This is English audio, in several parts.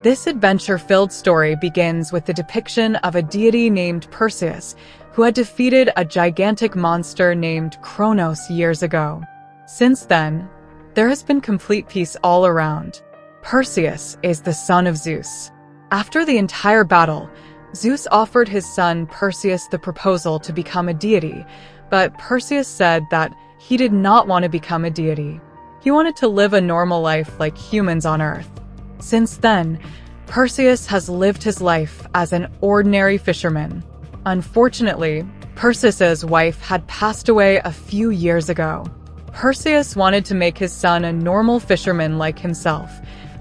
This adventure-filled story begins with the depiction of a deity named Perseus, who had defeated a gigantic monster named Kronos years ago. Since then, there has been complete peace all around. Perseus is the son of Zeus. After the entire battle, Zeus offered his son Perseus the proposal to become a deity, but Perseus said that he did not want to become a deity. He wanted to live a normal life like humans on Earth. Since then, Perseus has lived his life as an ordinary fisherman. Unfortunately, Perseus's wife had passed away a few years ago. Perseus wanted to make his son a normal fisherman like himself,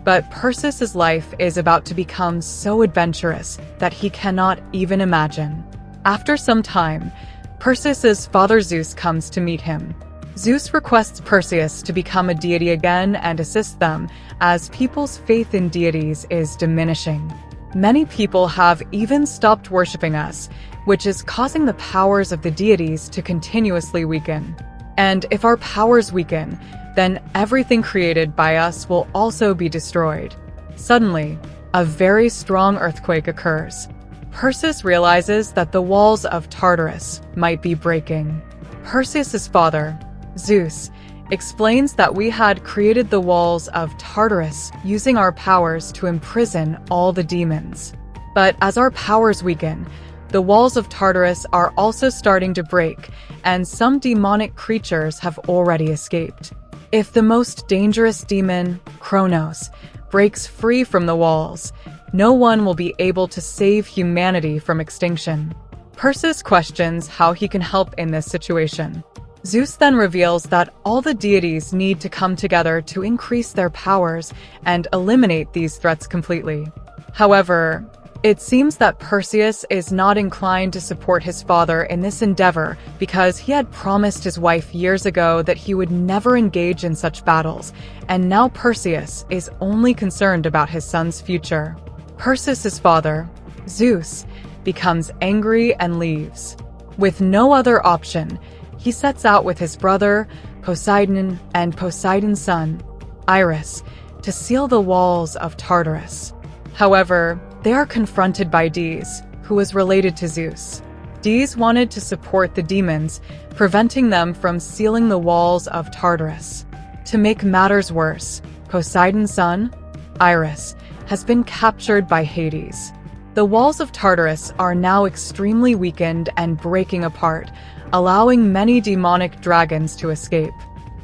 but Perseus's life is about to become so adventurous that he cannot even imagine. After some time, Perseus's father Zeus comes to meet him. Zeus requests Perseus to become a deity again and assist them, as people's faith in deities is diminishing. Many people have even stopped worshipping us, which is causing the powers of the deities to continuously weaken. And if our powers weaken, then everything created by us will also be destroyed. Suddenly, a very strong earthquake occurs. Perseus realizes that the walls of Tartarus might be breaking. Perseus's father, Zeus, explains that we had created the walls of Tartarus using our powers to imprison all the demons. But as our powers weaken, the walls of Tartarus are also starting to break, and some demonic creatures have already escaped. If the most dangerous demon, Kronos, breaks free from the walls, no one will be able to save humanity from extinction. Perseus questions how he can help in this situation. Zeus then reveals that all the deities need to come together to increase their powers and eliminate these threats completely. However, it seems that Perseus is not inclined to support his father in this endeavor because he had promised his wife years ago that he would never engage in such battles, and now Perseus is only concerned about his son's future. Perseus's father, Zeus, becomes angry and leaves. With no other option, he sets out with his brother, Poseidon, and Poseidon's son, Iris, to seal the walls of Tartarus. However, they are confronted by Dis, who was related to Zeus. Dis wanted to support the demons, preventing them from sealing the walls of Tartarus. To make matters worse, Poseidon's son, Iris, has been captured by Hades. The walls of Tartarus are now extremely weakened and breaking apart, allowing many demonic dragons to escape.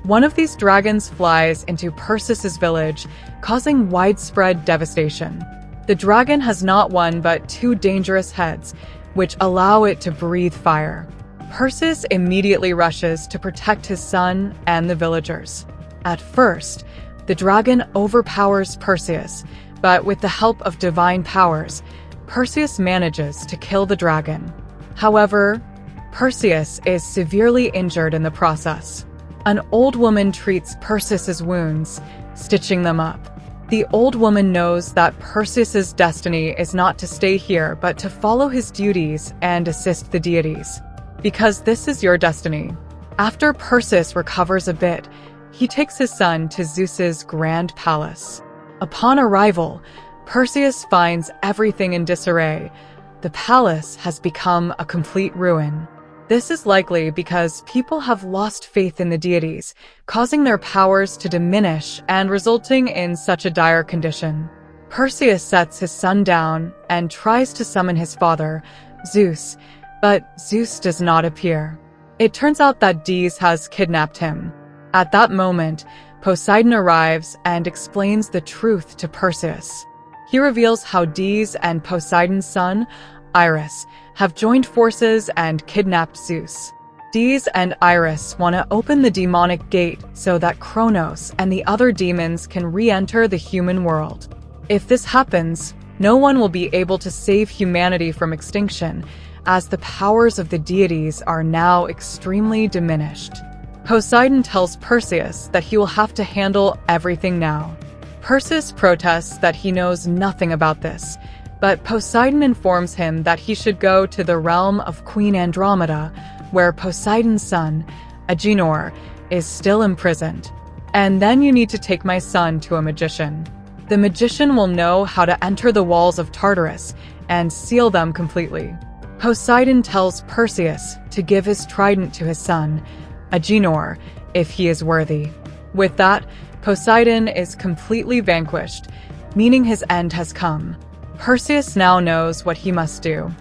One of these dragons flies into Perseus's village, causing widespread devastation. The dragon has not one but two dangerous heads, which allow it to breathe fire. Perseus immediately rushes to protect his son and the villagers. At first, the dragon overpowers Perseus, but with the help of divine powers, Perseus manages to kill the dragon. However, Perseus is severely injured in the process. An old woman treats Perseus's wounds, stitching them up. The old woman knows that Perseus's destiny is not to stay here but to follow his duties and assist the deities. Because this is your destiny. After Perseus recovers a bit, he takes his son to Zeus's grand palace. Upon arrival, Perseus finds everything in disarray. The palace has become a complete ruin. This is likely because people have lost faith in the deities, causing their powers to diminish and resulting in such a dire condition. Perseus sets his son down and tries to summon his father, Zeus, but Zeus does not appear. It turns out that Dis has kidnapped him. At that moment, Poseidon arrives and explains the truth to Perseus. He reveals how Dis and Poseidon's son, Iris, have joined forces and kidnapped Zeus. Dis and Iris want to open the demonic gate so that Kronos and the other demons can re-enter the human world. If this happens, no one will be able to save humanity from extinction, as the powers of the deities are now extremely diminished. Poseidon tells Perseus that he will have to handle everything now. Perseus protests that he knows nothing about this, but Poseidon informs him that he should go to the realm of Queen Andromeda, where Poseidon's son, Agenor, is still imprisoned. And then you need to take my son to a magician. the magician will know how to enter the walls of Tartarus and seal them completely. Poseidon tells Perseus to give his trident to his son, Agenor, if he is worthy. With that, Poseidon is completely vanquished, meaning his end has come. Perseus now knows what he must do.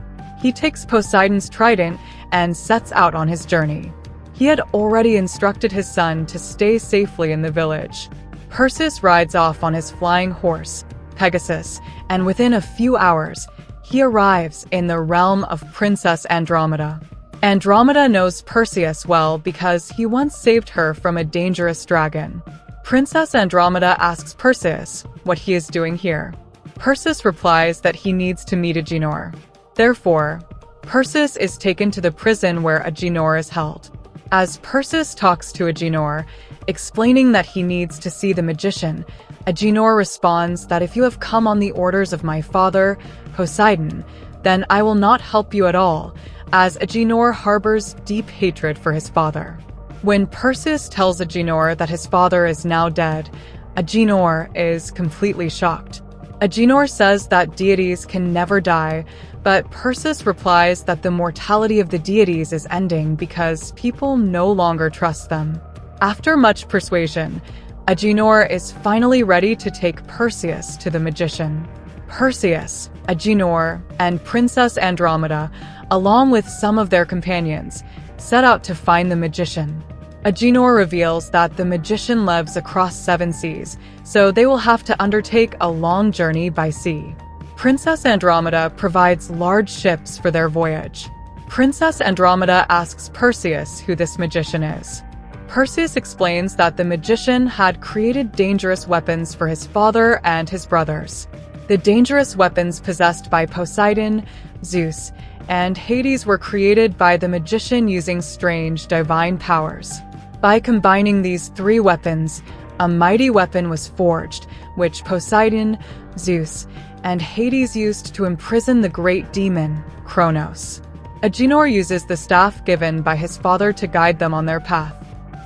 He takes Poseidon's trident and sets out on his journey. He had already instructed his son to stay safely in the village. Perseus rides off on his flying horse, Pegasus, and within a few hours, he arrives in the realm of Princess Andromeda. Andromeda knows Perseus well because he once saved her from a dangerous dragon. Princess Andromeda asks Perseus what he is doing here. Perseus replies that he needs to meet Agenor. Therefore, Perseus is taken to the prison where Agenor is held. As Perseus talks to Agenor, explaining that he needs to see the magician, Agenor responds that if you have come on the orders of my father, Poseidon, then I will not help you at all, as Agenor harbors deep hatred for his father. When Perseus tells Agenor that his father is now dead, Agenor is completely shocked. Agenor says that deities can never die, but Perseus replies that the mortality of the deities is ending because people no longer trust them. After much persuasion, Agenor is finally ready to take Perseus to the magician. Perseus, Agenor, and Princess Andromeda, along with some of their companions, set out to find the magician. Agenor reveals that the magician lives across 7 seas, so they will have to undertake a long journey by sea. Princess Andromeda provides large ships for their voyage. Princess Andromeda asks Perseus who this magician is. Perseus explains that the magician had created dangerous weapons for his father and his brothers. The dangerous weapons possessed by Poseidon, Zeus, and Hades were created by the magician using strange divine powers. By combining these 3 weapons, a mighty weapon was forged, which Poseidon, Zeus, and Hades used to imprison the great demon, Kronos. Agenor uses the staff given by his father to guide them on their path.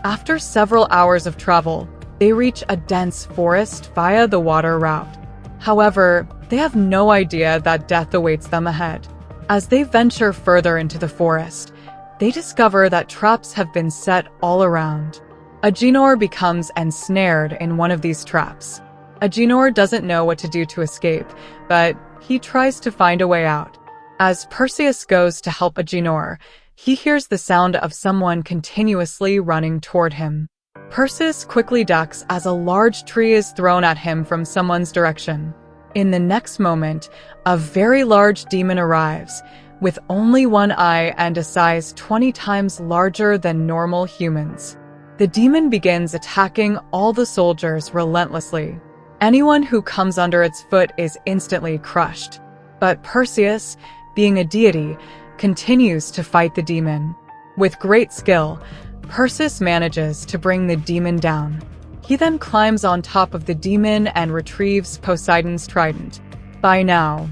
After several hours of travel, they reach a dense forest via the water route. However, they have no idea that death awaits them ahead. As they venture further into the forest, they discover that traps have been set all around. Agenor becomes ensnared in one of these traps. Agenor doesn't know what to do to escape, but he tries to find a way out. As Perseus goes to help Agenor, he hears the sound of someone continuously running toward him. Perseus quickly ducks as a large tree is thrown at him from someone's direction. In the next moment, a very large demon arrives, with only one eye and a size 20 times larger than normal humans. The demon begins attacking all the soldiers relentlessly. Anyone who comes under its foot is instantly crushed. But Perseus, being a deity, continues to fight the demon. With great skill, Perseus manages to bring the demon down. He then climbs on top of the demon and retrieves Poseidon's trident. By now,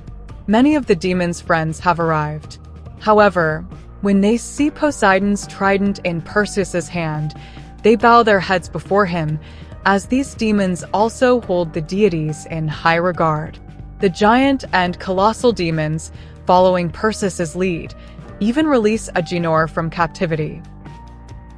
many of the demon's friends have arrived. However, when they see Poseidon's trident in Perseus's hand, they bow their heads before him, as these demons also hold the deities in high regard. The giant and colossal demons, following Perseus's lead, even release Agenor from captivity.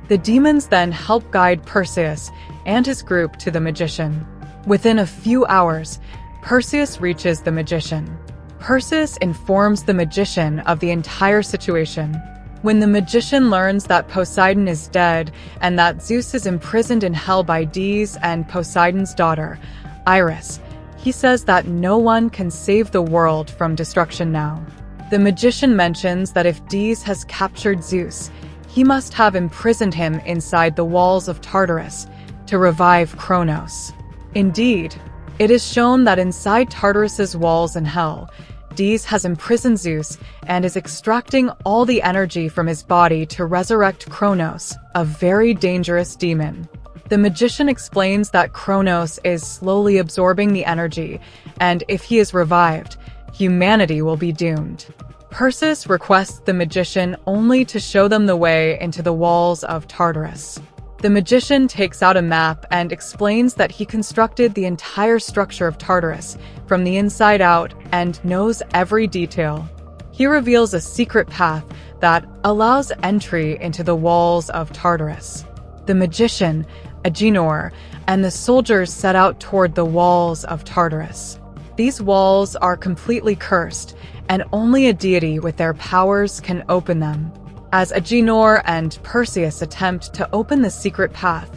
The demons then help guide Perseus and his group to the magician. Within a few hours, Perseus reaches the magician. Perseus informs the magician of the entire situation. When the magician learns that Poseidon is dead and that Zeus is imprisoned in hell by Dis and Poseidon's daughter, Iris, he says that no one can save the world from destruction now. The magician mentions that if Dis has captured Zeus, he must have imprisoned him inside the walls of Tartarus to revive Kronos. Indeed, it is shown that inside Tartarus's walls in hell, Dis has imprisoned Zeus and is extracting all the energy from his body to resurrect Kronos, a very dangerous demon. The magician explains that Kronos is slowly absorbing the energy, and if he is revived, humanity will be doomed. Perseus requests the magician only to show them the way into the walls of Tartarus. The magician takes out a map and explains that he constructed the entire structure of Tartarus from the inside out and knows every detail. He reveals a secret path that allows entry into the walls of Tartarus. The magician, Agenor, and the soldiers set out toward the walls of Tartarus. These walls are completely cursed, and only a deity with their powers can open them. As Agenor and Perseus attempt to open the secret path,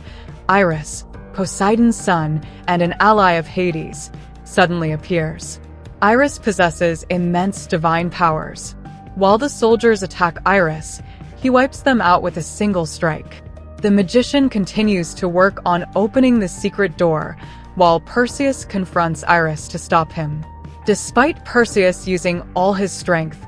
Iris, Poseidon's son and an ally of Hades, suddenly appears. Iris possesses immense divine powers. While the soldiers attack Iris, he wipes them out with a single strike. The magician continues to work on opening the secret door, while Perseus confronts Iris to stop him. Despite Perseus using all his strength,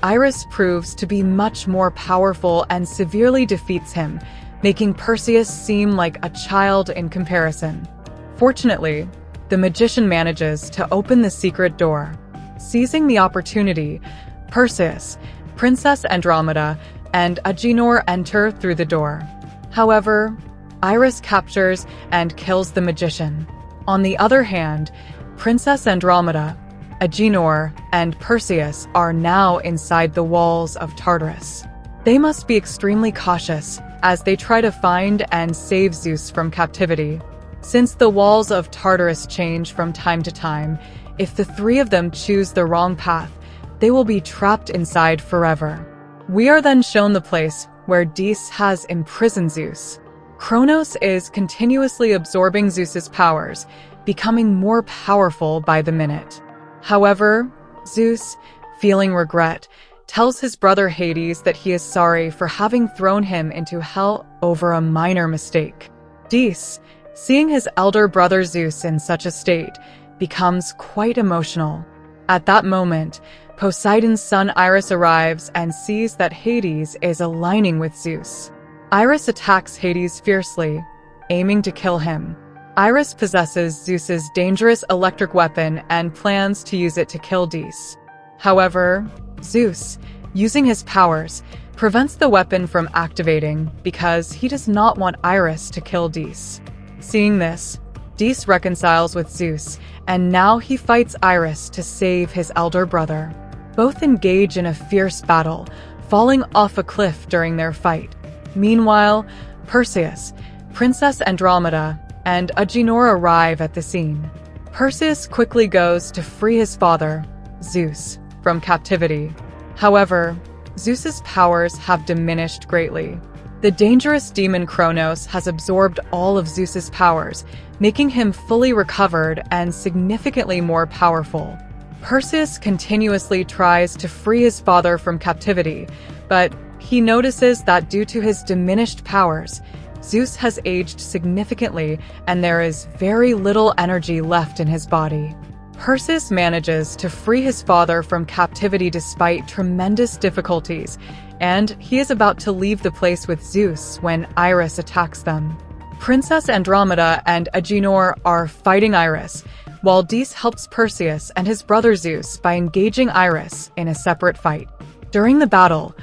Iris proves to be much more powerful and severely defeats him, making Perseus seem like a child in comparison. Fortunately, the magician manages to open the secret door. Seizing the opportunity, Perseus, Princess Andromeda, and Agenor enter through the door. However, Iris captures and kills the magician. On the other hand, Princess Andromeda, Agenor, and Perseus are now inside the walls of Tartarus. They must be extremely cautious as they try to find and save Zeus from captivity. Since the walls of Tartarus change from time to time, if the three of them choose the wrong path, they will be trapped inside forever. We are then shown the place where Dis has imprisoned Zeus. Kronos is continuously absorbing Zeus's powers, becoming more powerful by the minute. However, Zeus, feeling regret, tells his brother Hades that he is sorry for having thrown him into hell over a minor mistake. Dis, seeing his elder brother Zeus in such a state, becomes quite emotional. At that moment, Poseidon's son Iris arrives and sees that Hades is aligning with Zeus. Iris attacks Hades fiercely, aiming to kill him. Iris possesses Zeus's dangerous electric weapon and plans to use it to kill Dis. However, Zeus, using his powers, prevents the weapon from activating because he does not want Iris to kill Dis. Seeing this, Dis reconciles with Zeus, and now he fights Iris to save his elder brother. Both engage in a fierce battle, falling off a cliff during their fight. Meanwhile, Perseus, Princess Andromeda, and Agenor arrive at the scene. Perseus quickly goes to free his father, Zeus, from captivity. However, Zeus's powers have diminished greatly. The dangerous demon Kronos has absorbed all of Zeus's powers, making him fully recovered and significantly more powerful. Perseus continuously tries to free his father from captivity, but he notices that due to his diminished powers, Zeus has aged significantly and there is very little energy left in his body. Perseus manages to free his father from captivity despite tremendous difficulties, and he is about to leave the place with Zeus when Iris attacks them. Princess Andromeda and Agenor are fighting Iris, while Dis helps Perseus and his brother Zeus by engaging Iris in a separate fight. During the battle,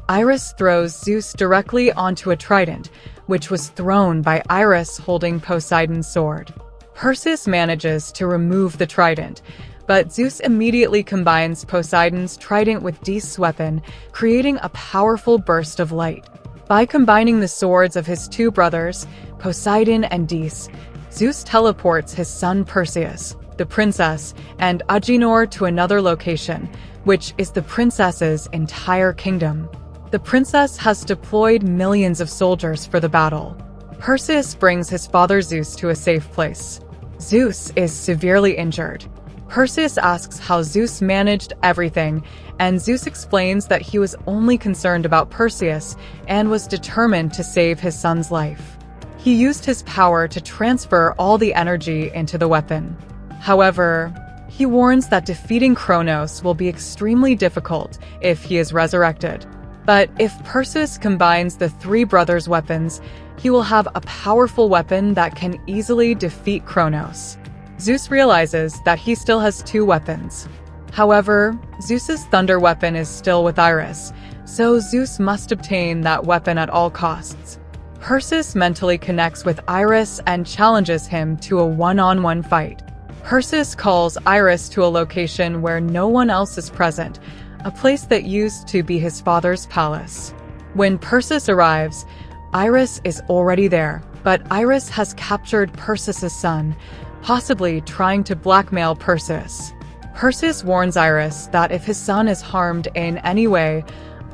Iris throws Zeus directly onto a trident, which was thrown by Iris holding Poseidon's sword. Perseus manages to remove the trident, but Zeus immediately combines Poseidon's trident with Dis' weapon, creating a powerful burst of light. By combining the swords of his two brothers, Poseidon and Dis, Zeus teleports his son Perseus, the princess, and Agenor to another location, which is the princess's entire kingdom. The princess has deployed millions of soldiers for the battle. Perseus brings his father Zeus to a safe place. Zeus is severely injured. Perseus asks how Zeus managed everything, and Zeus explains that he was only concerned about Perseus and was determined to save his son's life. He used his power to transfer all the energy into the weapon. However, he warns that defeating Kronos will be extremely difficult if he is resurrected. But if Perseus combines the three brothers' weapons, he will have a powerful weapon that can easily defeat Kronos. Zeus realizes that he still has two weapons. However, Zeus's thunder weapon is still with Iris, so Zeus must obtain that weapon at all costs. Perseus mentally connects with Iris and challenges him to a one-on-one fight. Perseus calls Iris to a location where no one else is present, a place that used to be his father's palace. When Perseus arrives, Iris is already there, but Iris has captured Perseus' son, possibly trying to blackmail Perseus. Perseus warns Iris that if his son is harmed in any way,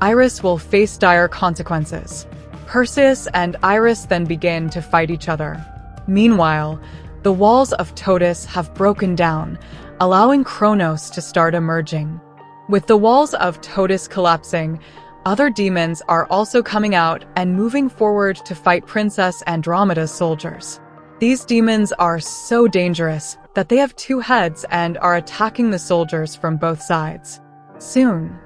Iris will face dire consequences. Perseus and Iris then begin to fight each other. Meanwhile, the walls of Thotis have broken down, allowing Kronos to start emerging. With the walls of Thotis collapsing, other demons are also coming out and moving forward to fight Princess Andromeda's soldiers. These demons are so dangerous that they have two heads and are attacking the soldiers from both sides. Soon,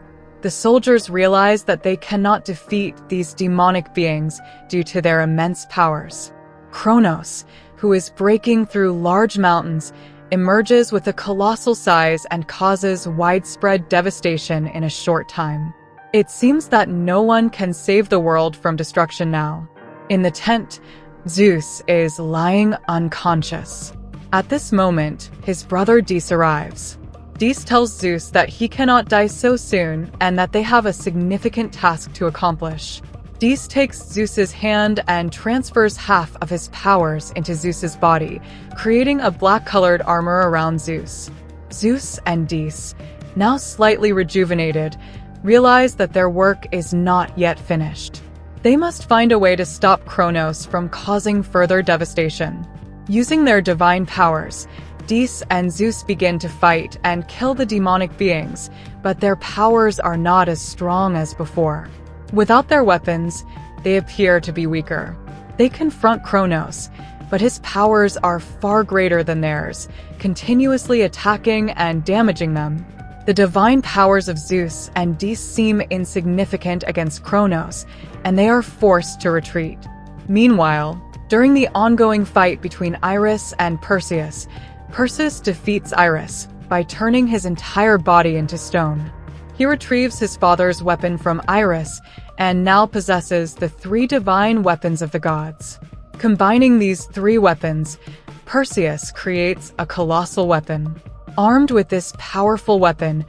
the soldiers realize that they cannot defeat these demonic beings due to their immense powers. Kronos, who is breaking through large mountains, emerges with a colossal size and causes widespread devastation in a short time. It seems that no one can save the world from destruction now. In the tent, Zeus is lying unconscious. At this moment, his brother Dis arrives. Dis tells Zeus that he cannot die so soon and that they have a significant task to accomplish. Dis takes Zeus's hand and transfers half of his powers into Zeus's body, creating a black-colored armor around Zeus. Zeus and Dis, now slightly rejuvenated, realize that their work is not yet finished. They must find a way to stop Kronos from causing further devastation. Using their divine powers, Dis and Zeus begin to fight and kill the demonic beings, but their powers are not as strong as before. Without their weapons, they appear to be weaker. They confront Kronos, but his powers are far greater than theirs, continuously attacking and damaging them. The divine powers of Zeus and Dis seem insignificant against Kronos, and they are forced to retreat. Meanwhile, during the ongoing fight between Iris and Perseus, Perseus defeats Iris by turning his entire body into stone. He retrieves his father's weapon from Iris and now possesses the three divine weapons of the gods. Combining these three weapons, Perseus creates a colossal weapon. Armed with this powerful weapon,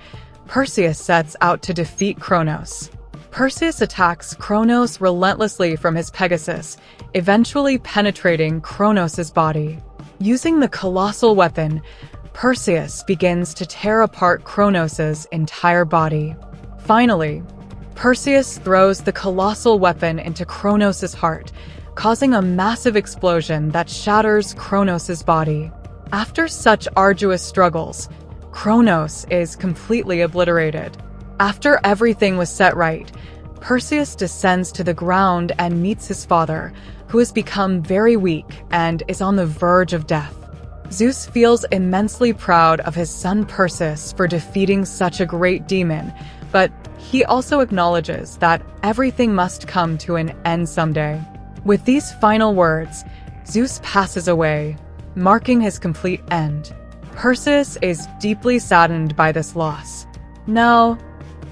Perseus sets out to defeat Kronos. Perseus attacks Kronos relentlessly from his Pegasus, eventually penetrating Kronos' body. Using the colossal weapon, Perseus begins to tear apart Kronos' entire body. Finally, Perseus throws the colossal weapon into Kronos' heart, causing a massive explosion that shatters Kronos' body. After such arduous struggles, Kronos is completely obliterated. After everything was set right, Perseus descends to the ground and meets his father, who has become very weak and is on the verge of death. Zeus feels immensely proud of his son Perseus for defeating such a great demon, but he also acknowledges that everything must come to an end someday. With these final words, Zeus passes away, marking his complete end. Perseus is deeply saddened by this loss. Now,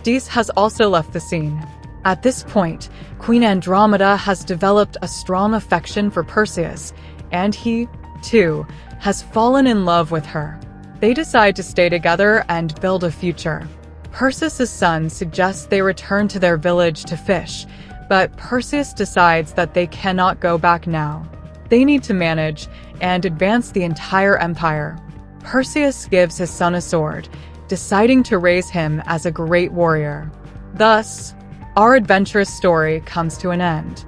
Dis has also left the scene. At this point, Queen Andromeda has developed a strong affection for Perseus, and he, too, has fallen in love with her. They decide to stay together and build a future. Perseus' son suggests they return to their village to fish, but Perseus decides that they cannot go back now. They need to manage and advance the entire empire. Perseus gives his son a sword, deciding to raise him as a great warrior. Thus, our adventurous story comes to an end.